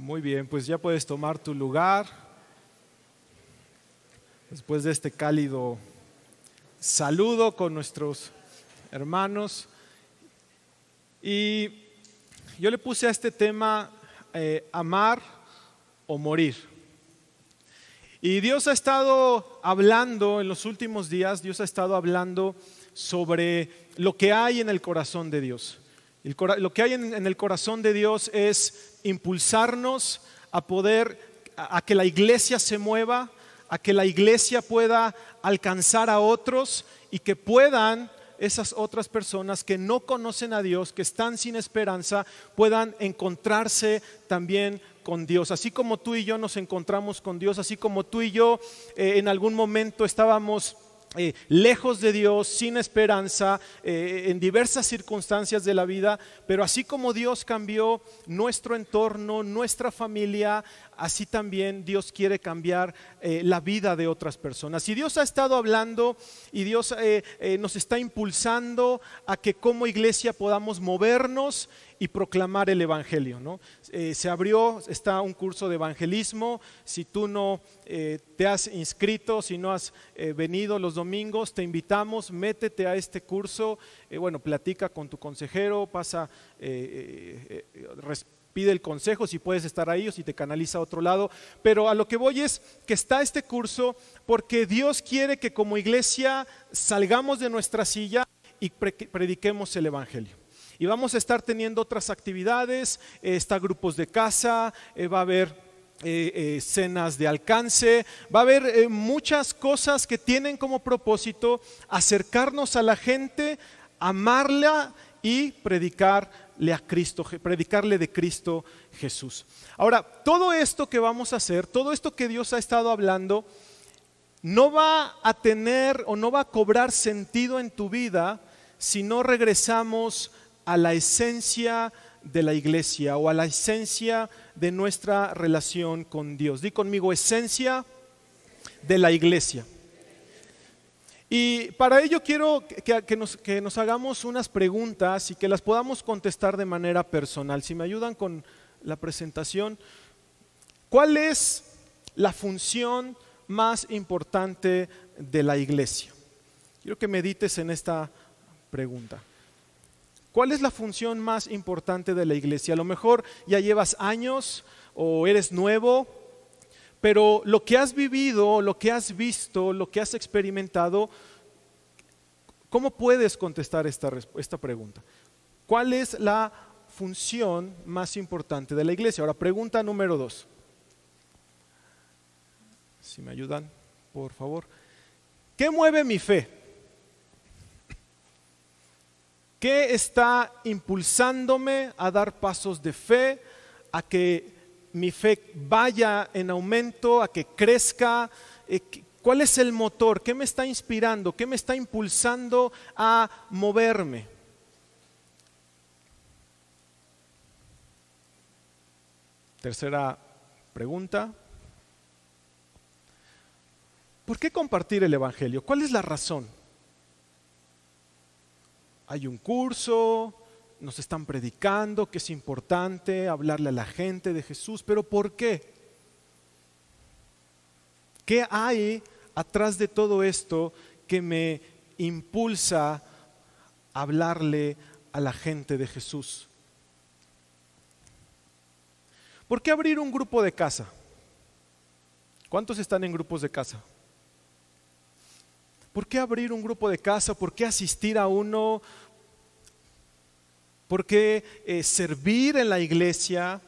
Muy bien, pues ya puedes tomar tu lugar después de este cálido saludo con nuestros hermanos. Y yo le puse a este tema amar o morir. Y Dios ha estado hablando en los últimos días, Dios ha estado hablando sobre lo que hay en el corazón de Dios. Lo que hay en el corazón de Dios es impulsarnos a que la iglesia se mueva, a que la iglesia pueda alcanzar a otros y que puedan esas otras personas que no conocen a Dios, que están sin esperanza, puedan encontrarse también con Dios. Así como tú y yo nos encontramos con Dios, así como tú y yo en algún momento estábamos lejos de Dios, sin esperanza, en diversas circunstancias de la vida, pero así como Dios cambió nuestro entorno, nuestra familia, así también Dios quiere cambiar la vida de otras personas. Y Dios ha estado hablando y Dios nos está impulsando a que como iglesia podamos movernos y proclamar el evangelio, ¿no? Está un curso de evangelismo. Si tú no te has inscrito, si no has venido los domingos, te invitamos, métete a este curso. Platica con tu consejero, pide el consejo si puedes estar ahí o si te canaliza a otro lado. Pero a lo que voy es que está este curso porque Dios quiere que como iglesia salgamos de nuestra silla y prediquemos el evangelio. Y vamos a estar teniendo otras actividades, está grupos de casa, va a haber cenas de alcance, va a haber muchas cosas que tienen como propósito acercarnos a la gente, amarla y predicarle de Cristo Jesús. Ahora, todo esto que vamos a hacer, todo esto que Dios ha estado hablando, no va a tener o no va a cobrar sentido en tu vida si no regresamos a la esencia de la iglesia o a la esencia de nuestra relación con Dios. Di conmigo, esencia de la iglesia. Y para ello quiero que nos hagamos unas preguntas y que las podamos contestar de manera personal. Si me ayudan con la presentación, ¿cuál es la función más importante de la iglesia? Quiero que medites en esta pregunta. ¿Cuál es la función más importante de la iglesia? A lo mejor ya llevas años o eres nuevo, pero lo que has vivido, lo que has visto, lo que has experimentado, ¿cómo puedes contestar esta pregunta? ¿Cuál es la función más importante de la iglesia? Ahora, pregunta número 2. Si me ayudan, por favor. ¿Qué mueve mi fe? ¿Qué está impulsándome a dar pasos de fe, a que mi fe vaya en aumento, a que crezca? ¿Cuál es el motor? ¿Qué me está inspirando? ¿Qué me está impulsando a moverme? Tercera pregunta. ¿Por qué compartir el evangelio? ¿Cuál es la razón? Hay un curso, nos están predicando que es importante hablarle a la gente de Jesús, pero ¿por qué? ¿Qué hay atrás de todo esto que me impulsa a hablarle a la gente de Jesús? ¿Por qué abrir un grupo de casa? ¿Cuántos están en grupos de casa? ¿Por qué abrir un grupo de casa? ¿Por qué asistir a uno? ¿Por qué servir en la iglesia?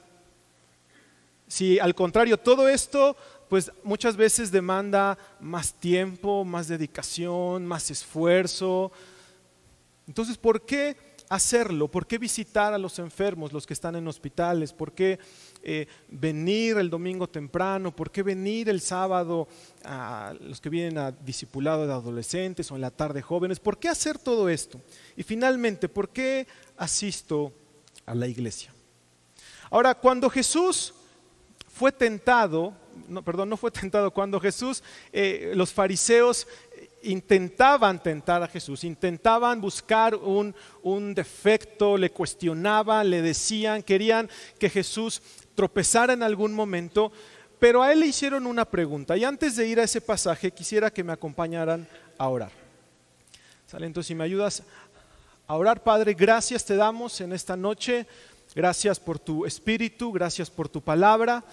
Si al contrario, todo esto pues muchas veces demanda más tiempo, más dedicación, más esfuerzo. Entonces, ¿por qué hacerlo? ¿Por qué visitar a los enfermos, los que están en hospitales? ¿Por qué venir el domingo temprano? ¿Por qué venir el sábado a los que vienen a discipulado de adolescentes o en la tarde jóvenes? ¿Por qué hacer todo esto? Y finalmente, ¿por qué asisto a la iglesia? Ahora, cuando Jesús cuando Jesús, los fariseos intentaban tentar a Jesús, intentaban buscar un defecto, le cuestionaban, le decían, querían que Jesús tropezara en algún momento, pero a él le hicieron una pregunta. Y antes de ir a ese pasaje, quisiera que me acompañaran a orar. ¿Sale? Entonces, si me ayudas a orar, Padre, gracias te damos en esta noche, gracias por tu Espíritu, gracias por tu palabra.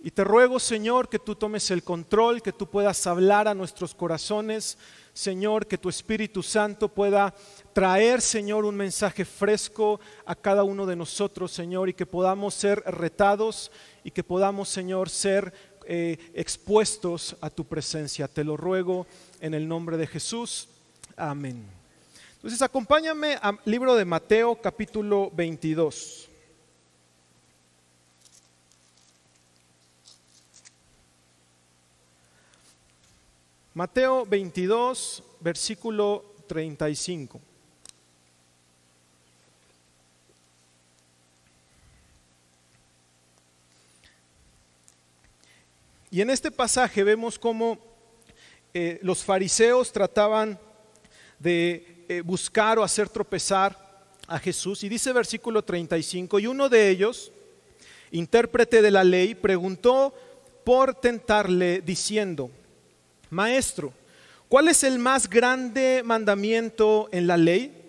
Y te ruego, Señor, que tú tomes el control, que tú puedas hablar a nuestros corazones, Señor, que tu Espíritu Santo pueda traer, Señor, un mensaje fresco a cada uno de nosotros, Señor, y que podamos ser retados y que podamos, Señor, ser expuestos a tu presencia. Te lo ruego en el nombre de Jesús. Amén. Entonces, acompáñame al libro de Mateo, capítulo 22. Mateo 22, versículo 35. Y en este pasaje vemos cómo los fariseos trataban de buscar o hacer tropezar a Jesús. Y dice versículo 35, y uno de ellos, intérprete de la ley, preguntó por tentarle diciendo: Maestro, ¿cuál es el más grande mandamiento en la ley?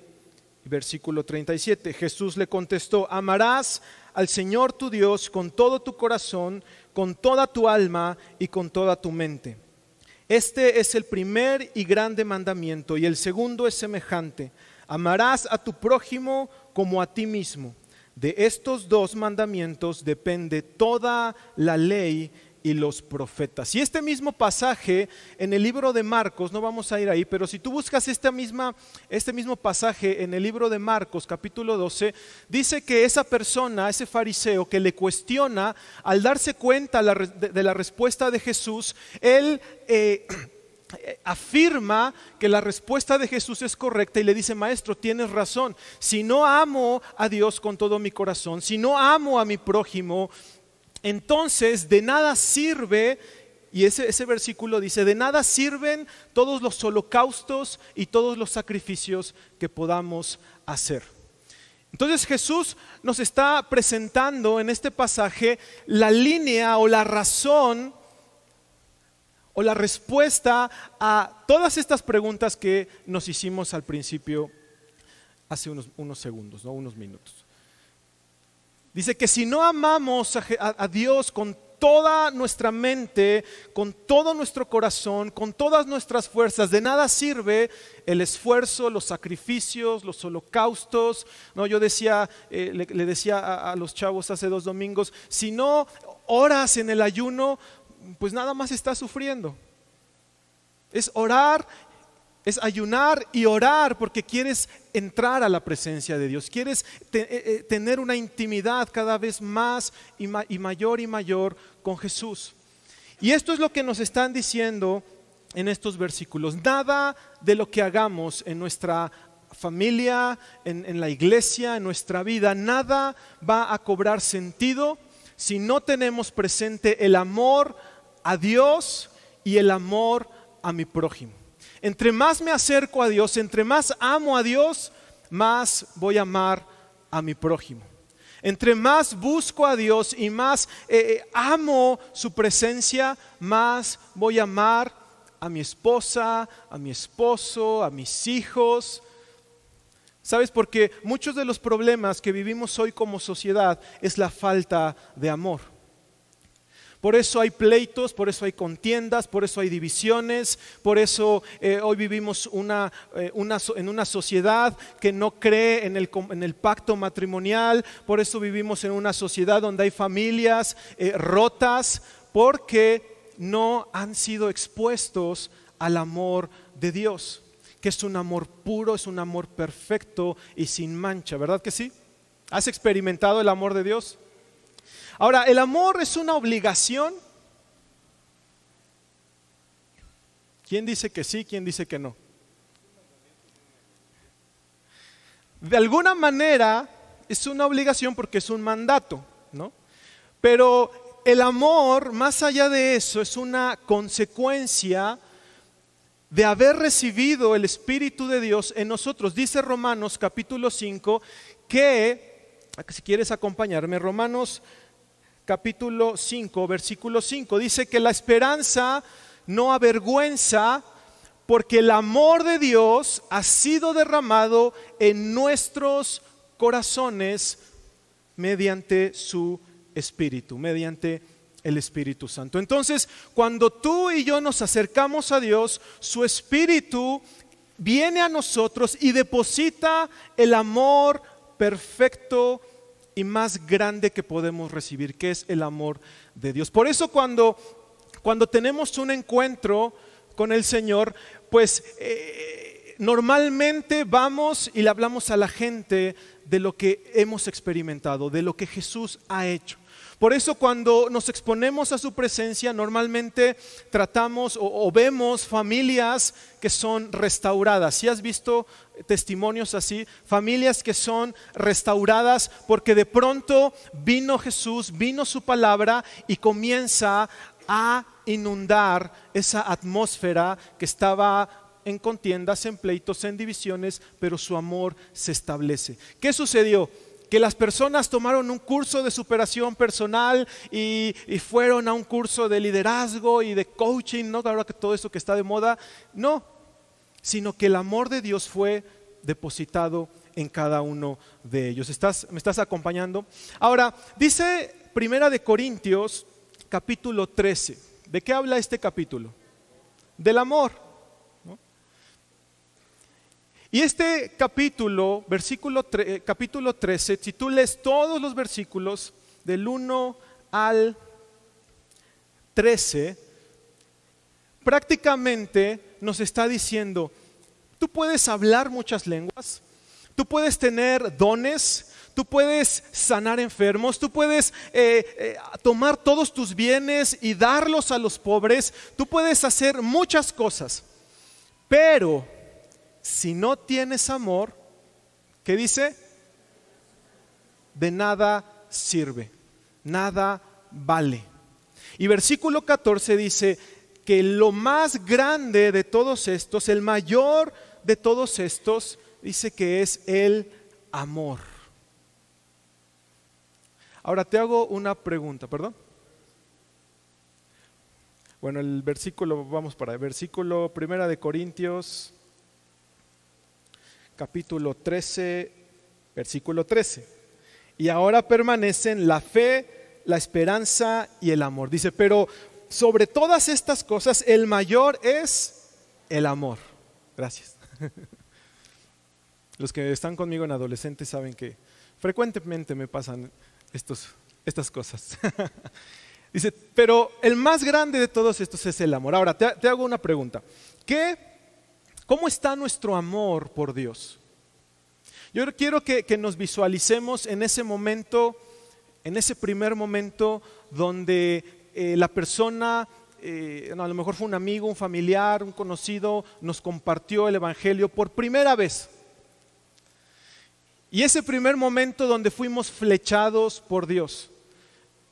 Versículo 37, Jesús le contestó: amarás al Señor tu Dios con todo tu corazón, con toda tu alma y con toda tu mente. Este es el primer y grande mandamiento, y el segundo es semejante: amarás a tu prójimo como a ti mismo. De estos dos mandamientos depende toda la ley y los profetas. Y este mismo pasaje en el libro de Marcos, no vamos a ir ahí, pero si tú buscas este mismo pasaje en el libro de Marcos, capítulo 12, dice que esa persona, ese fariseo que le cuestiona, al darse cuenta de la respuesta de Jesús, él afirma que la respuesta de Jesús es correcta y le dice: maestro, tienes razón. Si no amo a Dios con todo mi corazón, si no amo a mi prójimo, entonces de nada sirve, y ese versículo dice: de nada sirven todos los holocaustos y todos los sacrificios que podamos hacer. Entonces Jesús nos está presentando en este pasaje la línea o la razón o la respuesta a todas estas preguntas que nos hicimos al principio hace unos segundos, ¿no? Unos minutos. Dice que si no amamos a Dios con toda nuestra mente, con todo nuestro corazón, con todas nuestras fuerzas, de nada sirve el esfuerzo, los sacrificios, los holocaustos. No, yo decía, le decía a los chavos hace 2 domingos: si no oras en el ayuno, pues nada más estás sufriendo. Es orar, es ayunar y orar porque quieres entrar a la presencia de Dios, quieres tener una intimidad cada vez más y mayor con Jesús. Y esto es lo que nos están diciendo en estos versículos. Nada de lo que hagamos en nuestra familia, en la iglesia, en nuestra vida, nada va a cobrar sentido si no tenemos presente el amor a Dios y el amor a mi prójimo. Entre más me acerco a Dios, entre más amo a Dios, más voy a amar a mi prójimo. Entre más busco a Dios y más amo su presencia, más voy a amar a mi esposa, a mi esposo, a mis hijos. ¿Sabes? Porque muchos de los problemas que vivimos hoy como sociedad es la falta de amor. Por eso hay pleitos, por eso hay contiendas, por eso hay divisiones, por eso hoy vivimos en una sociedad que no cree en el pacto matrimonial, por eso vivimos en una sociedad donde hay familias rotas, porque no han sido expuestos al amor de Dios, que es un amor puro, es un amor perfecto y sin mancha, ¿verdad que sí? ¿Has experimentado el amor de Dios? Ahora, ¿el amor es una obligación? ¿Quién dice que sí? ¿Quién dice que no? De alguna manera es una obligación porque es un mandato, ¿no? Pero el amor, más allá de eso, es una consecuencia de haber recibido el Espíritu de Dios en nosotros. Dice Romanos capítulo 5 que, si quieres acompañarme, Romanos capítulo 5, versículo 5, dice que la esperanza no avergüenza, porque el amor de Dios ha sido derramado en nuestros corazones mediante su Espíritu, mediante el Espíritu Santo. Entonces, cuando tú y yo nos acercamos a Dios, su Espíritu viene a nosotros y deposita el amor perfecto y más grande que podemos recibir, que es el amor de Dios. Por eso cuando tenemos un encuentro con el Señor, pues normalmente vamos y le hablamos a la gente de lo que hemos experimentado, de lo que Jesús ha hecho. Por eso cuando nos exponemos a su presencia, normalmente tratamos o vemos familias que son restauradas. ¿Sí has visto testimonios así? Familias que son restauradas porque de pronto vino Jesús, vino su palabra y comienza a inundar esa atmósfera que estaba en contiendas, en pleitos, en divisiones, pero su amor se establece. ¿Qué sucedió? Que las personas tomaron un curso de superación personal y fueron a un curso de liderazgo y de coaching, ¿no? Ahora que todo eso que está de moda, no, sino que el amor de Dios fue depositado en cada uno de ellos. ¿Me estás acompañando? Ahora, dice Primera de Corintios, capítulo 13. ¿De qué habla este capítulo? Del amor, ¿no? Y este capítulo, capítulo 13, si tú lees todos los versículos del 1 al 13, prácticamente nos está diciendo, tú puedes hablar muchas lenguas, tú puedes tener dones, tú puedes sanar enfermos, tú puedes tomar todos tus bienes y darlos a los pobres, tú puedes hacer muchas cosas, pero si no tienes amor, ¿qué dice? De nada sirve, nada vale. Y versículo 14 dice que lo más grande de todos estos, el mayor de todos estos, dice que es el amor. Ahora te hago una pregunta, ¿perdón? Bueno, el versículo, vamos para el versículo 1 de Corintios, capítulo 13, versículo 13. Y ahora permanecen la fe, la esperanza y el amor. Dice, pero sobre todas estas cosas, el mayor es el amor. Gracias. Los que están conmigo en adolescentes saben que frecuentemente me pasan estas cosas. Dice, pero el más grande de todos estos es el amor. Ahora, te hago una pregunta. ¿Cómo está nuestro amor por Dios? Yo quiero que nos visualicemos en ese momento, en ese primer momento donde la persona, a lo mejor fue un amigo, un familiar, un conocido, nos compartió el evangelio por primera vez. Y ese primer momento donde fuimos flechados por Dios.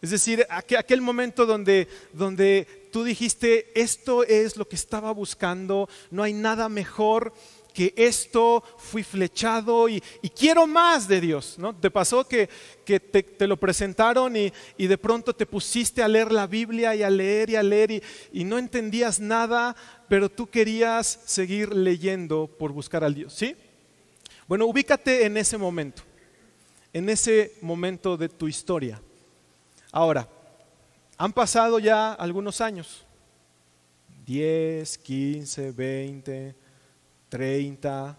Es decir, aquel momento donde tú dijiste, esto es lo que estaba buscando, no hay nada mejor que esto, fui flechado y quiero más de Dios, ¿no? ¿Te pasó que te lo presentaron y de pronto te pusiste a leer la Biblia y a leer y no entendías nada, pero tú querías seguir leyendo por buscar al Dios, ¿sí? Bueno, ubícate en ese momento de tu historia. Ahora, han pasado ya algunos años, 10, 15, 20, 30,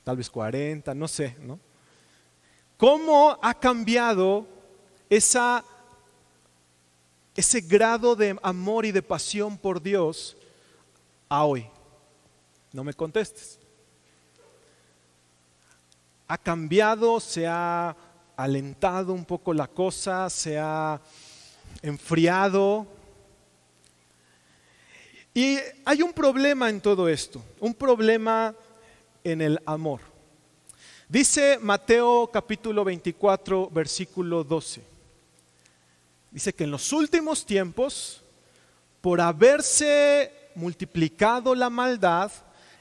tal vez 40, no sé, ¿no? ¿Cómo ha cambiado ese grado de amor y de pasión por Dios a hoy? No me contestes. ¿Ha cambiado? ¿Se ha alentado un poco la cosa? ¿Se ha enfriado? Y hay un problema en todo esto, un problema en el amor. Dice Mateo capítulo 24, versículo 12. Dice que en los últimos tiempos, por haberse multiplicado la maldad,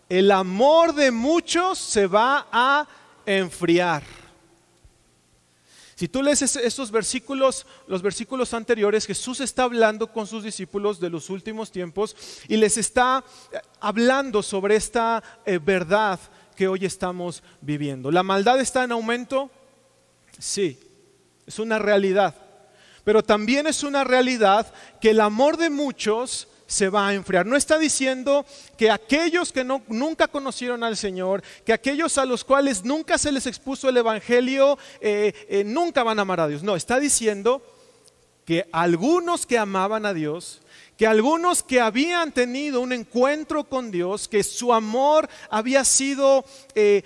el amor de muchos se va a enfriar. Si tú lees estos versículos, los versículos anteriores, Jesús está hablando con sus discípulos de los últimos tiempos y les está hablando sobre esta verdad que hoy estamos viviendo. ¿La maldad está en aumento? Sí, es una realidad. Pero también es una realidad que el amor de muchos se va a enfriar. No está diciendo que aquellos que nunca conocieron al Señor, que aquellos a los cuales nunca se les expuso el Evangelio, nunca van a amar a Dios. No, está diciendo que algunos que amaban a Dios, que algunos que habían tenido un encuentro con Dios, que su amor había sido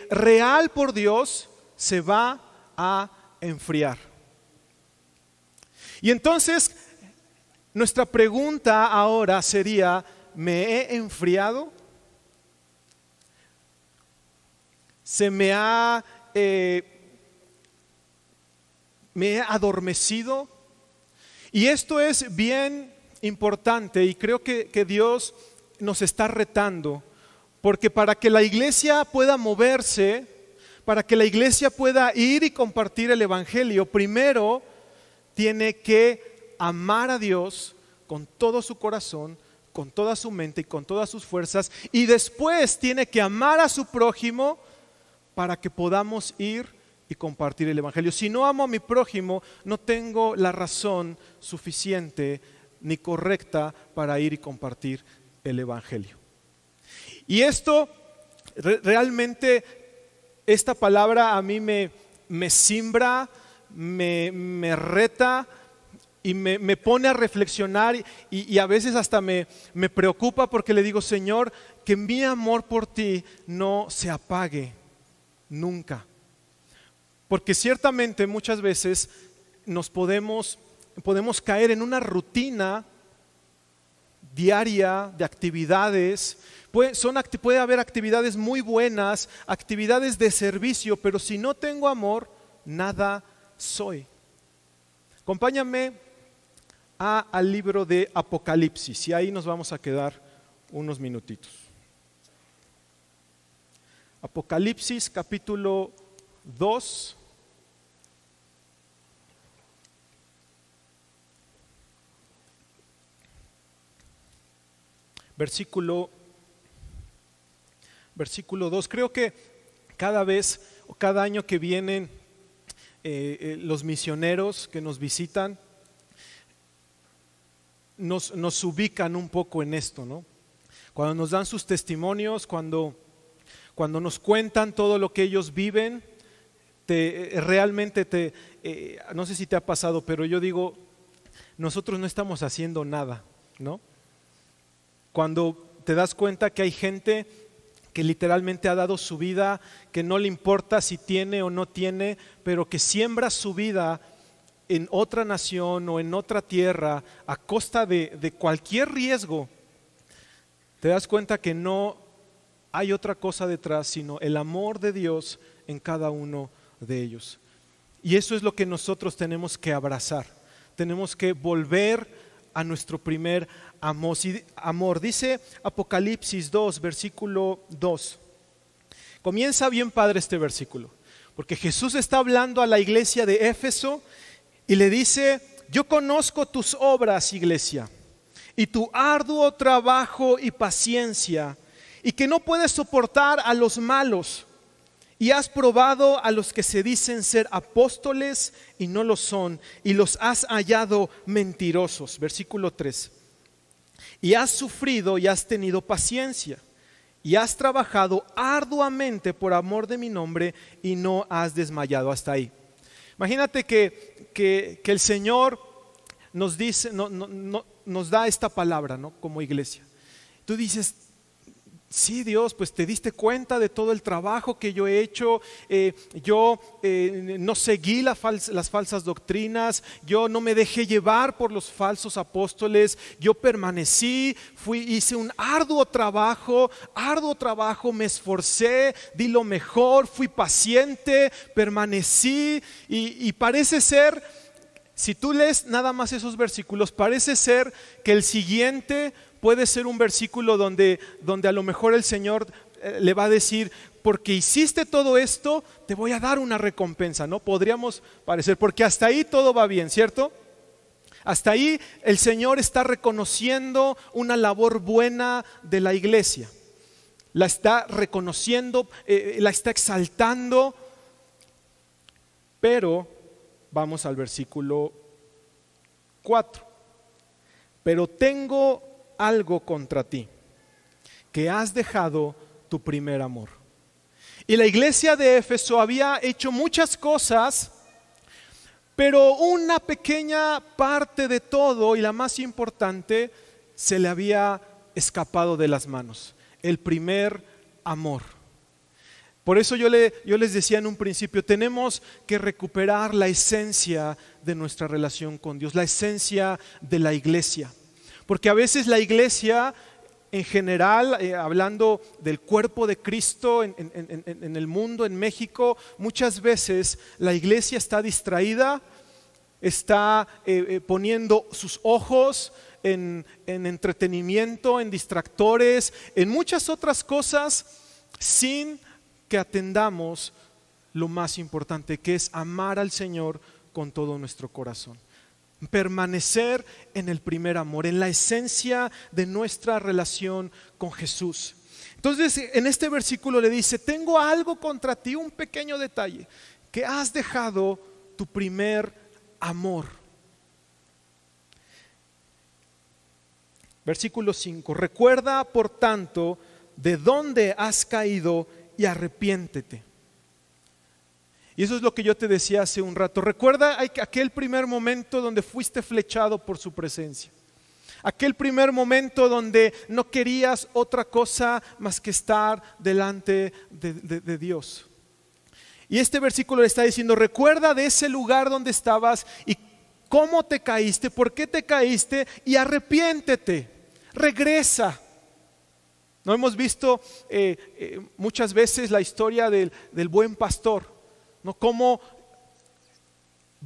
real por Dios, se va a enfriar. Y entonces nuestra pregunta ahora sería, ¿me he enfriado? ¿Me he adormecido? Y esto es bien importante y creo que Dios nos está retando, porque para que la iglesia pueda moverse, para que la iglesia pueda ir y compartir el Evangelio, primero tiene que amar a Dios con todo su corazón, con toda su mente y con todas sus fuerzas, y después tiene que amar a su prójimo para que podamos ir y compartir el Evangelio. Si no amo a mi prójimo, no tengo la razón suficiente ni correcta para ir y compartir el Evangelio. Y esto realmente, esta palabra a mí me simbra, me reta y me pone a reflexionar y a veces hasta me preocupa porque le digo, Señor, que mi amor por ti no se apague nunca. Porque ciertamente muchas veces nos podemos caer en una rutina diaria de actividades. Puede haber actividades muy buenas, actividades de servicio, pero si no tengo amor, nada soy. Acompáñame al libro de Apocalipsis y ahí nos vamos a quedar unos minutitos. Apocalipsis capítulo 2. Versículo 2. Creo que cada vez o cada año que vienen los misioneros que nos visitan nos ubican un poco en esto, ¿no? Cuando nos dan sus testimonios, cuando nos cuentan todo lo que ellos viven, realmente no sé si te ha pasado, pero yo digo, nosotros no estamos haciendo nada, ¿no? Cuando te das cuenta que hay gente que literalmente ha dado su vida, que no le importa si tiene o no tiene, pero que siembra su vida en otra nación o en otra tierra a costa de cualquier riesgo, te das cuenta que no hay otra cosa detrás sino el amor de Dios en cada uno de ellos. Y eso es lo que nosotros tenemos que abrazar, tenemos que volver a nuestro primer amor. Dice Apocalipsis 2, versículo 2. Comienza bien padre este versículo, porque Jesús está hablando a la iglesia de Éfeso y le dice, yo conozco tus obras, iglesia, y tu arduo trabajo y paciencia, y que no puedes soportar a los malos, y has probado a los que se dicen ser apóstoles y no lo son, y los has hallado mentirosos. Versículo 3. Y has sufrido y has tenido paciencia, y has trabajado arduamente por amor de mi nombre, y no has desmayado. Hasta ahí. Imagínate que el Señor nos dice, nos da esta palabra, ¿no? Como iglesia. Tú dices, sí, Dios, pues te diste cuenta de todo el trabajo que yo he hecho, yo no seguí las falsas doctrinas, yo no me dejé llevar por los falsos apóstoles, yo permanecí, hice un arduo trabajo, me esforcé, di lo mejor, fui paciente, permanecí y parece ser si tú lees nada más esos versículos, parece ser que el siguiente puede ser un versículo donde a lo mejor el Señor le va a decir, porque hiciste todo esto, te voy a dar una recompensa, ¿no? Podríamos parecer, porque hasta ahí todo va bien, ¿cierto? Hasta ahí el Señor está reconociendo una labor buena de la iglesia. La está reconociendo, la está exaltando, pero vamos al versículo 4. Pero tengo algo contra ti, que has dejado tu primer amor. Y la iglesia de Éfeso había hecho muchas cosas, pero una pequeña parte de todo, y la más importante, se le había escapado de las manos: el primer amor. Por eso yo les decía en un principio, tenemos que recuperar la esencia de nuestra relación con Dios, la esencia de la iglesia. Porque a veces la iglesia en general, hablando del cuerpo de Cristo en el mundo, en México, muchas veces la iglesia está distraída, está poniendo sus ojos en entretenimiento, en distractores, en muchas otras cosas, sin que atendamos lo más importante, que es amar al Señor con todo nuestro corazón. Permanecer en el primer amor, en la esencia de nuestra relación con Jesús. Entonces en este versículo le dice: tengo algo contra ti, un pequeño detalle, que has dejado tu primer amor. Versículo 5: recuerda por tanto de dónde has caído y arrepiéntete. Y eso es lo que yo te decía hace un rato. Recuerda aquel primer momento donde fuiste flechado por su presencia. Aquel primer momento donde no querías otra cosa más que estar delante de Dios. Y este versículo le está diciendo: recuerda de ese lugar donde estabas y cómo te caíste, por qué te caíste, y arrepiéntete, regresa. No hemos visto muchas veces la historia del buen pastor, ¿no? Cómo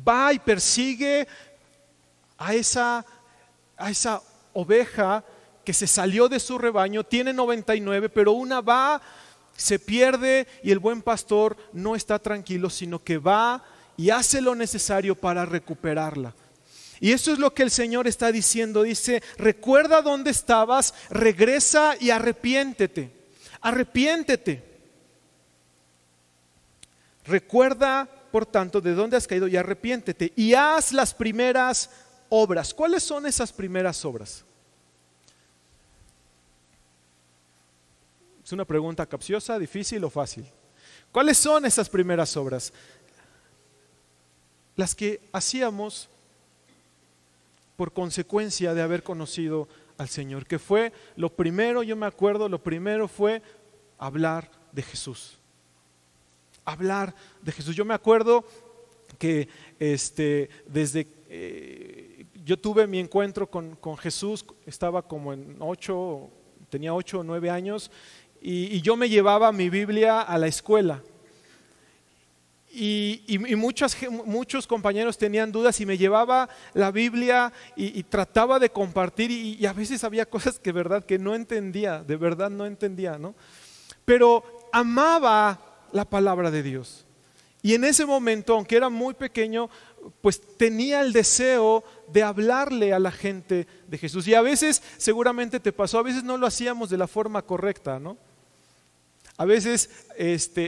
va y persigue a esa oveja que se salió de su rebaño, tiene 99, pero una va, se pierde, y el buen pastor no está tranquilo, sino que va y hace lo necesario para recuperarla. Y eso es lo que el Señor está diciendo. Dice: recuerda dónde estabas, regresa y arrepiéntete. Arrepiéntete. Recuerda, por tanto, de dónde has caído y arrepiéntete. Y haz las primeras obras. ¿Cuáles son esas primeras obras? Es una pregunta capciosa, difícil o fácil. ¿Cuáles son esas primeras obras? Las que hacíamos por consecuencia de haber conocido al Señor, que fue lo primero. Yo me acuerdo, lo primero fue hablar de Jesús. Hablar de Jesús. Yo me acuerdo que desde yo tuve mi encuentro con Jesús, estaba como tenía 8 o 9 años, y yo me llevaba mi Biblia a la escuela. Y muchos compañeros tenían dudas, y me llevaba la Biblia y trataba de compartir, y a veces había cosas que no entendía, de verdad no entendía, ¿no? Pero amaba la palabra de Dios. Y en ese momento, aunque era muy pequeño, pues tenía el deseo de hablarle a la gente de Jesús. Y a veces, seguramente te pasó, a veces no lo hacíamos de la forma correcta, ¿no? A veces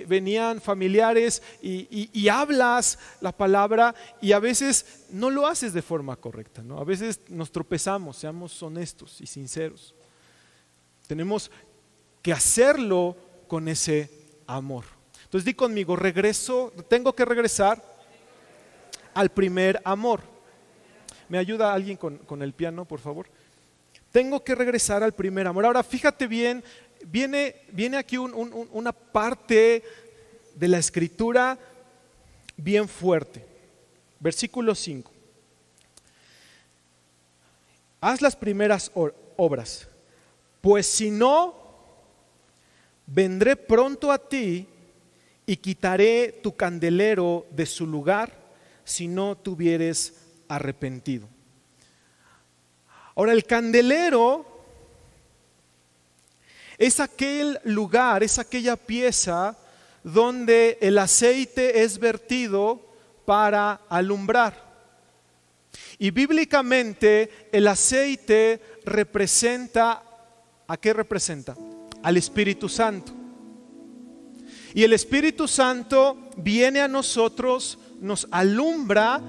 venían familiares y hablas la palabra, y a veces no lo haces de forma correcta, ¿no? A veces nos tropezamos, seamos honestos y sinceros. Tenemos que hacerlo con ese amor. Entonces di conmigo: tengo que regresar al primer amor. ¿Me ayuda alguien con el piano, por favor? Tengo que regresar al primer amor. Ahora fíjate bien. Viene aquí una parte de la escritura bien fuerte. Versículo 5. Haz las primeras obras, pues si no, vendré pronto a ti y quitaré tu candelero de su lugar si no tuvieres arrepentido. Ahora, el candelero es aquel lugar, es aquella pieza donde el aceite es vertido para alumbrar. Y bíblicamente el aceite representa, ¿a qué representa? Al Espíritu Santo. Y el Espíritu Santo viene a nosotros, nos alumbra,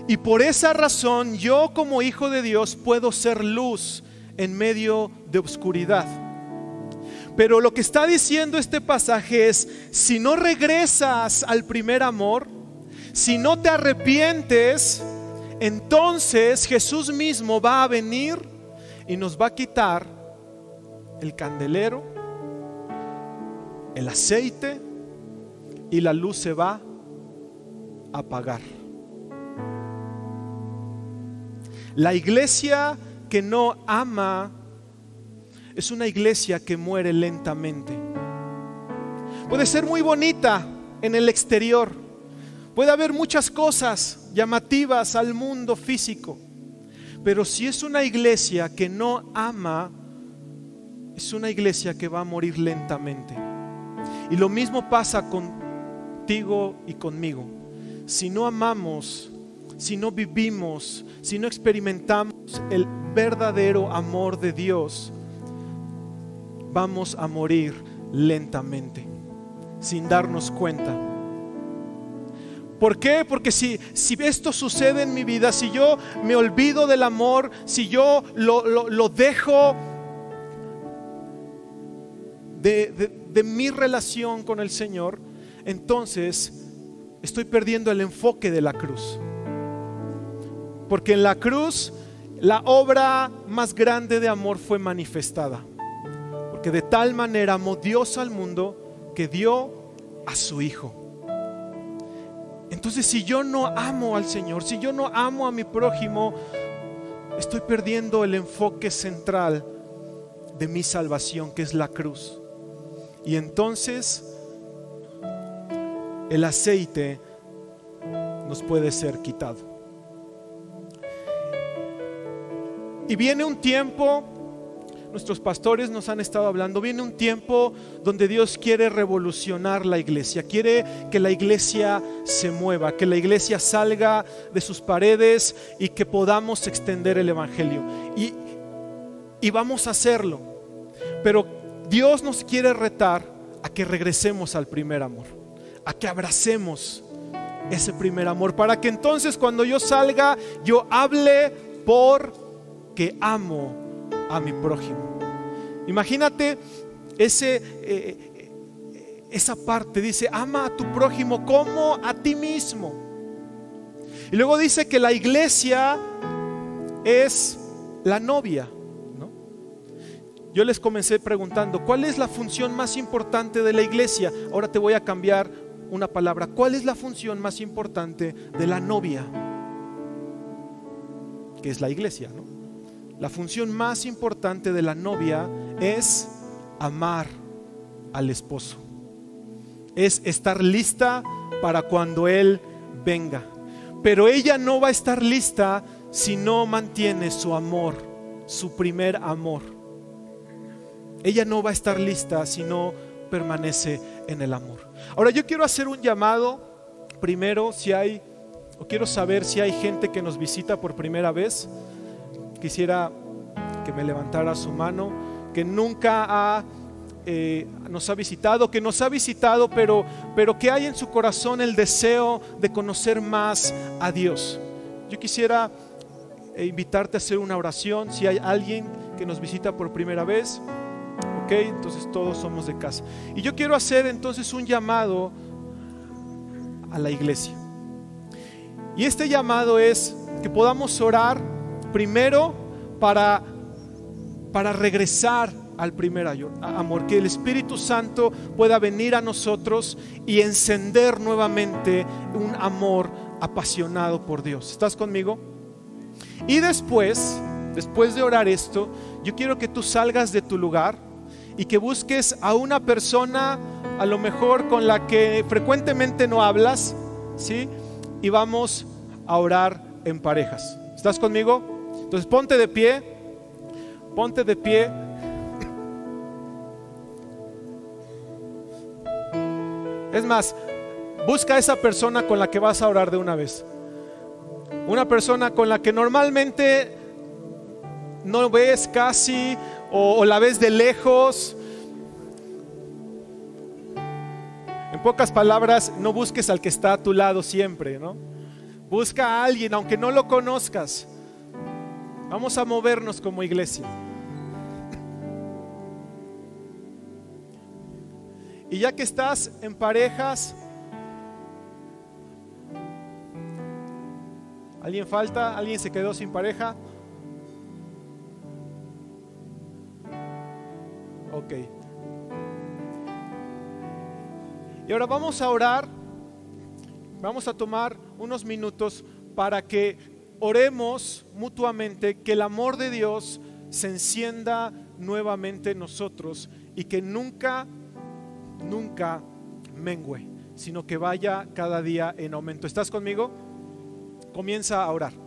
y por esa razón yo como hijo de Dios puedo ser luz en medio de oscuridad. Pero lo que está diciendo este pasaje es, si no regresas al primer amor, si no te arrepientes, entonces Jesús mismo va a venir y nos va a quitar el candelero, el aceite, y la luz se va a apagar. La iglesia que no ama es una iglesia que muere lentamente. Puede ser muy bonita en el exterior, puede haber muchas cosas llamativas al mundo físico, pero si es una iglesia que no ama, es una iglesia que va a morir lentamente. Y lo mismo pasa contigo y conmigo. Si no amamos, si no vivimos, si no experimentamos el verdadero amor de Dios, vamos a morir lentamente, sin darnos cuenta. ¿Por qué? Porque si esto sucede en mi vida, si yo me olvido del amor, si yo lo dejo de mi relación con el Señor, entonces estoy perdiendo el enfoque de la cruz. Porque en la cruz la obra más grande de amor fue manifestada. Porque de tal manera amó Dios al mundo que dio a su Hijo. Entonces, si yo no amo al Señor, si yo no amo a mi prójimo, estoy perdiendo el enfoque central de mi salvación, que es la cruz. Y entonces el aceite nos puede ser quitado. Y viene un tiempo, nuestros pastores nos han estado hablando, viene un tiempo donde Dios quiere revolucionar la iglesia, quiere que la iglesia se mueva, que la iglesia salga de sus paredes y que podamos extender el evangelio. Y vamos a hacerlo, pero Dios nos quiere retar a que regresemos al primer amor, a que abracemos ese primer amor, para que entonces cuando yo salga, yo hable porque amo a mi prójimo. Imagínate esa parte, dice, ama a tu prójimo como a ti mismo. Y luego dice que la iglesia es la novia, ¿no? Yo les comencé preguntando, ¿cuál es la función más importante de la iglesia? Ahora te voy a cambiar una palabra. ¿Cuál es la función más importante de la novia? Que es la iglesia, ¿no? La función más importante de la novia es amar al esposo, es estar lista para cuando él venga. Pero ella no va a estar lista si no mantiene su amor, su primer amor. Ella no va a estar lista si no permanece en el amor. Ahora yo quiero hacer un llamado primero, quiero saber si hay gente que nos visita por primera vez. Quisiera que me levantara su mano, que nunca nos ha visitado, que nos ha visitado, pero que hay en su corazón el deseo de conocer más a Dios. Yo quisiera invitarte a hacer una oración. Si hay alguien que nos visita por primera vez, ok, entonces todos somos de casa. Y yo quiero hacer entonces un llamado a la iglesia. Y este llamado es que podamos orar primero para regresar al primer amor, que el Espíritu Santo pueda venir a nosotros y encender nuevamente un amor apasionado por Dios. ¿Estás conmigo? Y después de orar esto, yo quiero que tú salgas de tu lugar y que busques a una persona, a lo mejor con la que frecuentemente no hablas, ¿sí? Y vamos a orar en parejas. ¿Estás conmigo? Entonces ponte de pie. Ponte de pie. Es más, busca a esa persona con la que vas a orar de una vez. Una persona con la que normalmente no ves casi o la ves de lejos. En pocas palabras, no busques al que está a tu lado siempre, ¿no? Busca a alguien, aunque no lo conozcas. Vamos a movernos como iglesia. Y ya que estás en parejas, ¿alguien falta? ¿Alguien se quedó sin pareja? Ok. Y ahora vamos a orar. Vamos a tomar unos minutos para que oremos mutuamente, que el amor de Dios se encienda nuevamente en nosotros y que nunca mengüe, sino que vaya cada día en aumento. ¿Estás conmigo? Comienza a orar.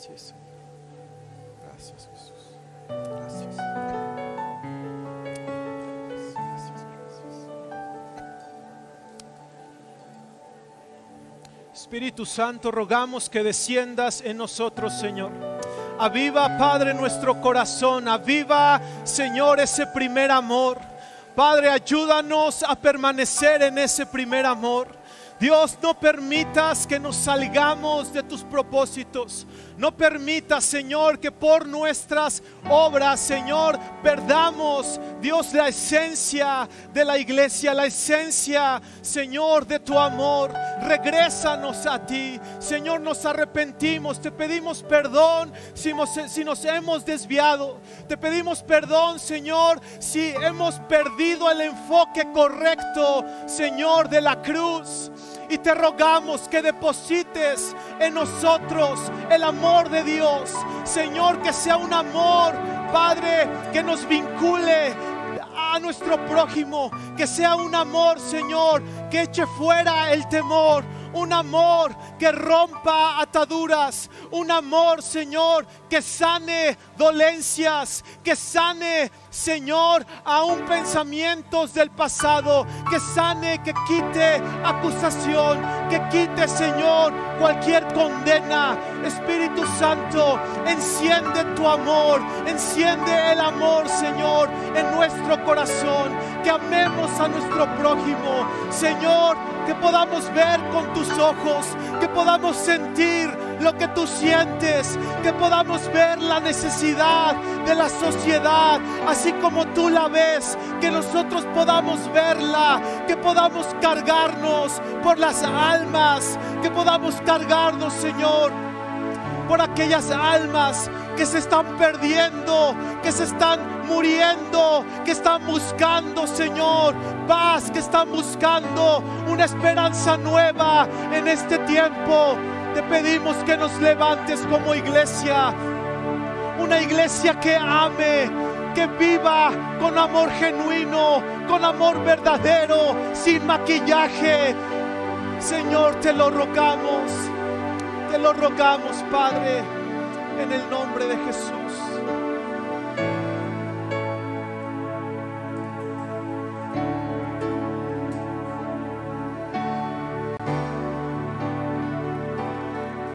Gracias, gracias Jesús. Gracias. Espíritu Santo, rogamos que desciendas en nosotros, Señor. Aviva, Padre, nuestro corazón. Aviva, Señor, ese primer amor. Padre, ayúdanos a permanecer en ese primer amor. Dios, no permitas que nos salgamos de tus propósitos. No permitas, Señor, que por nuestras obras, Señor, perdamos, Dios, la esencia de la iglesia, la esencia, Señor, de tu amor. Regrésanos a ti, Señor, nos arrepentimos. Te pedimos perdón si nos hemos desviado. Te pedimos perdón, Señor, si hemos perdido el enfoque correcto, Señor, de la cruz. Y te rogamos que deposites en nosotros el amor de Dios, Señor, que sea un amor, Padre, que nos vincule a nuestro prójimo, que sea un amor, Señor, que eche fuera el temor, un amor que rompa ataduras, un amor, Señor, que sane dolencias, que sane, Señor, aún pensamientos del pasado, que sane, que quite acusación, que quite, Señor, cualquier condena. Espíritu Santo, enciende tu amor, enciende el amor, Señor, en nuestro corazón, que amemos a nuestro prójimo, Señor, que podamos ver con tus ojos, que podamos sentir lo que tú sientes, que podamos ver la necesidad de la sociedad así como tú la ves, que nosotros podamos verla, que podamos cargarnos por las almas, que podamos cargarnos, Señor, por aquellas almas que se están perdiendo, que se están muriendo, que están buscando, Señor, paz, que están buscando una esperanza nueva en este tiempo. Te pedimos que nos levantes como iglesia, una iglesia que ame, que viva con amor genuino, con amor verdadero, sin maquillaje. Señor, te lo rogamos, Padre, en el nombre de Jesús.